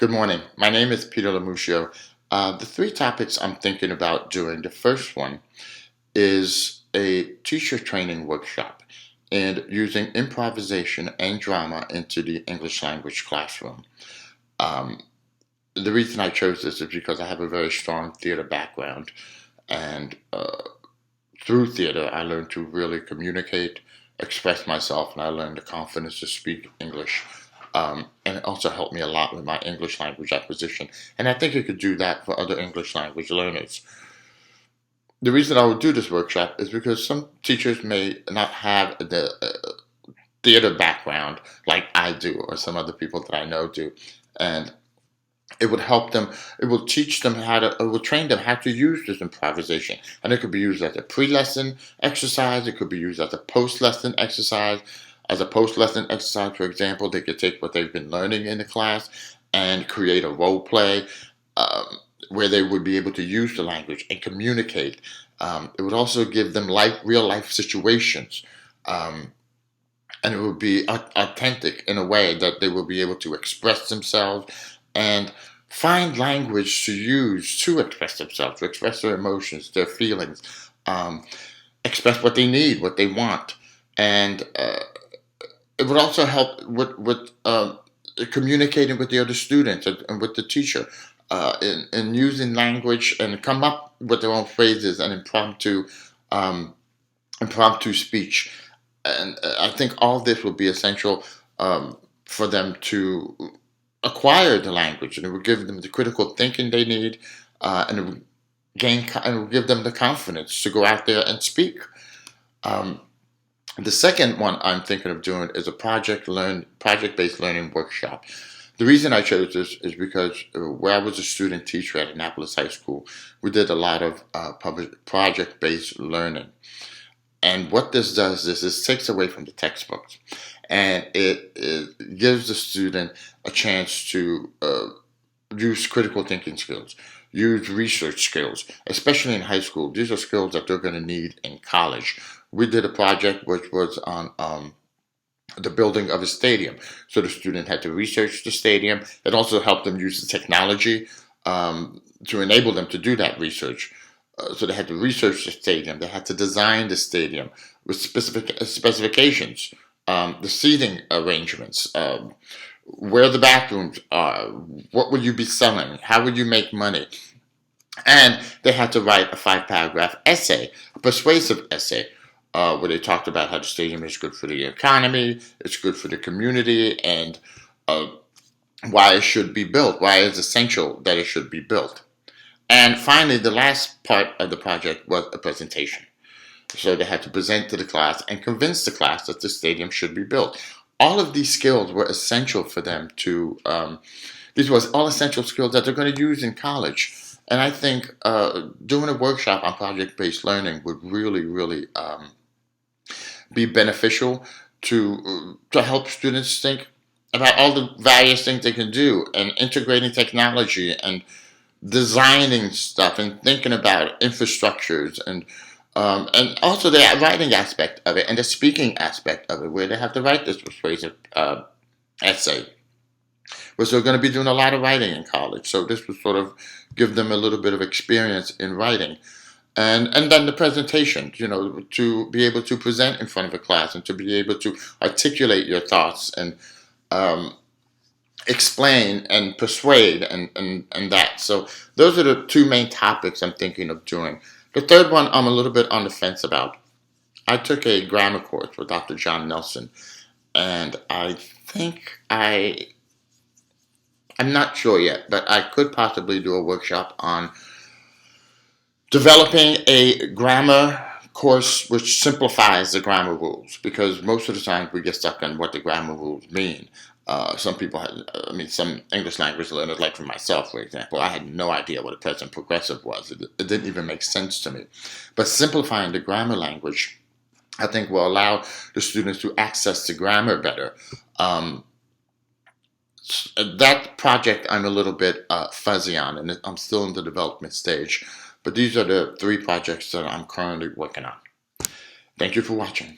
Good morning. My name is Peter Lamuscio. The three topics I'm thinking about doing, the first one is a teacher training workshop and using improvisation and drama into the English language classroom. Um, the reason I chose this is because I have a very strong theater background, and through theater, I learned to really communicate, express myself, and I learned the confidence to speak English. And it also helped me a lot with my English language acquisition. And I think it could do that for other English language learners. The reason I would do this workshop is because some teachers may not have the theater background like I do, or some other people that I know do. And it would help them, it will teach them it will train them how to use this improvisation. And it could be used as a pre-lesson exercise, it could be used as a post-lesson exercise. As a post-lesson exercise, for example, they could take what they've been learning in the class and create a role play where they would be able to use the language and communicate. It would also give them real life situations. And it would be authentic in a way that they will be able to express themselves and find language to use to express themselves, to express their emotions, their feelings, express what they need, what they want. And it would also help with communicating with the other students and with the teacher in using language and come up with their own phrases and impromptu speech. And I think all this will be essential for them to acquire the language, and it will give them the critical thinking they need, and it will and it will give them the confidence to go out there and speak. The second one I'm thinking of doing is a project-based learning workshop. The reason I chose this is because where I was a student teacher at Annapolis High School, we did a lot of project-based learning. And what this does is it takes away from the textbooks, and it gives the student a chance to use critical thinking skills, use research skills, especially in high school. These are skills that they're going to need in college. We did a project which was on the building of a stadium. So the student had to research the stadium. It also helped them use the technology to enable them to do that research. So they had to research the stadium. They had to design the stadium with specific specifications, the seating arrangements, where the bathrooms are, what would you be selling, how would you make money. And they had to write a 5-paragraph essay, a persuasive essay, where they talked about how the stadium is good for the economy, it's good for the community, and why it should be built, why it's essential that it should be built. And finally, the last part of the project was a presentation. So they had to present to the class and convince the class that the stadium should be built. All of these skills were essential for them to, these were all essential skills that they're going to use in college. And I think doing a workshop on project-based learning would really be beneficial to help students think about all the various things they can do, and integrating technology and designing stuff and thinking about infrastructures, and also the writing aspect of it and the speaking aspect of it, where they have to write this persuasive essay. Because they're going to be doing a lot of writing in college, so this would sort of give them a little bit of experience in writing. And then the presentation, to be able to present in front of a class and to be able to articulate your thoughts and explain and persuade and that. So those are the two main topics I'm thinking of doing. The third one I'm a little bit on the fence about. I took a grammar course with Dr. John Nelson, and I think I'm not sure yet, but I could possibly do a workshop on developing a grammar course which simplifies the grammar rules, because most of the time we get stuck on what the grammar rules mean. Some people some English language learners, like for myself, for example, I had no idea what a present progressive was. It didn't even make sense to me. But simplifying the grammar language, I think, will allow the students to access the grammar better. That project I'm a little bit fuzzy on, and I'm still in the development stage. But these are the three projects that I'm currently working on. Thank you for watching.